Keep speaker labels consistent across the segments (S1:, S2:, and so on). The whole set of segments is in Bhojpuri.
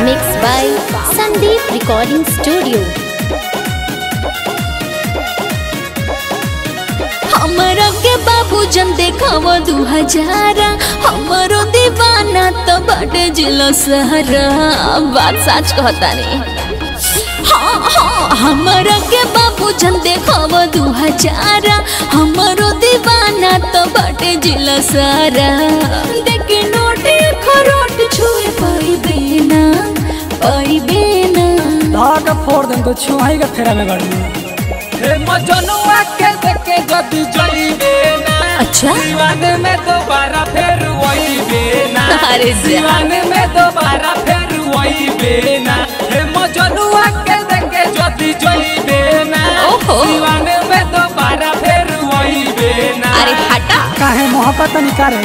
S1: Mixed by Sandeep Recording Studio.
S2: हमारा के बाबू जन देखाव 2000 हमारो दीवाना तो बाटे जिला सहरा बात सच कहता नहीं। हाँ हमारा के बाबू जन देखाव 2000 हमारो दीवाना तो बाटे जिला सहरा देखे नोटे खरोट छुए पाई बेना
S3: धागा फोड़ दे तो छुआई का फेरा में गाड़ी
S4: मजनुआ के देखे जदी जइबे ना।
S2: अच्छा
S4: दीवाने में दोबारा फिर वही बेना।
S2: अरे
S4: दीवाने में दोबारा फिर वही बेना। मजनुआ के देखे जदी जइबे ना। दीवाने में दोबारा फिर वही बेना।
S2: अरे हटा
S3: काहे मोहब्बत नहीं करे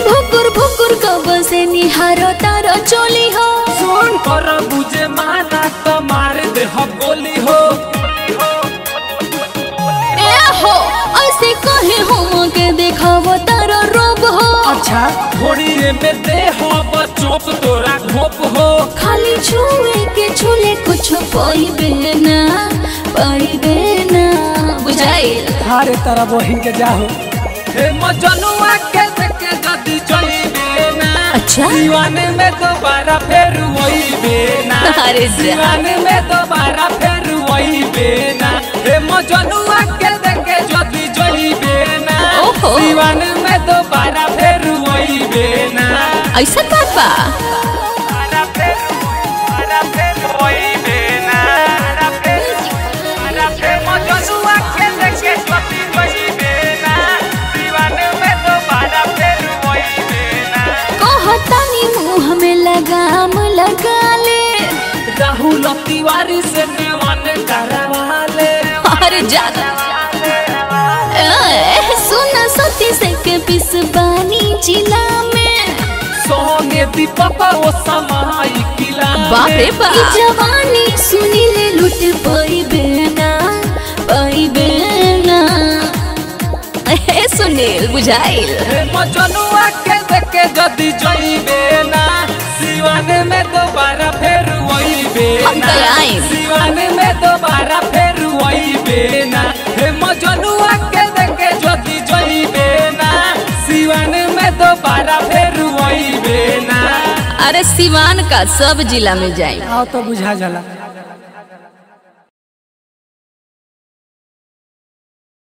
S2: भुकुर भुकुर कब से निहारो तारो चोली हो
S4: सुन कर बुझे माना तो मार दे हम गोली हो।
S2: ए हो ऐसे कहे हम के देखावो तारो रूप हो।
S4: अच्छा थोड़ी में दे हो चोप तोरा घोप हो।
S2: खाली छुए के छुले कुछ पाइबे ना बुझाइल
S3: हारे तारा बहिन के जाहो
S4: मजनुआ के देखे जदी जइबे ना।
S2: अच्छा
S4: दीवाने में दोबारा फिर वही बेना।
S2: अरे
S4: दीवाने में दोबारा फिर वही बेना। मजनुआ के देखे जदी जइबे ना। दीवाने में दोबारा फिर वही बेना।
S2: ऐसा बात बा लगाम लगा ले
S4: राहुल तिवारी से नेवान करवा ले।
S2: अरे ज्यादा सुना सती से के पिसबानी जिला में
S4: सोने दीपक वो समाई किला
S2: बाप रे बाप जवानी सुनी ले लुट पाई बेना सुनील बुझाइल
S4: मजनुआ के देखे जदी जइबे ना। दीवाने में दोबारा फिर वही बेना। दीवाने में दोबारा फिर वही बेना। मजनुआ के देखे जदी जइबे ना। दीवाने में दोबारा फिर वही बेना।
S2: अरे सिवान का सब जिला में जाए
S3: आओ तो बुझा जाला।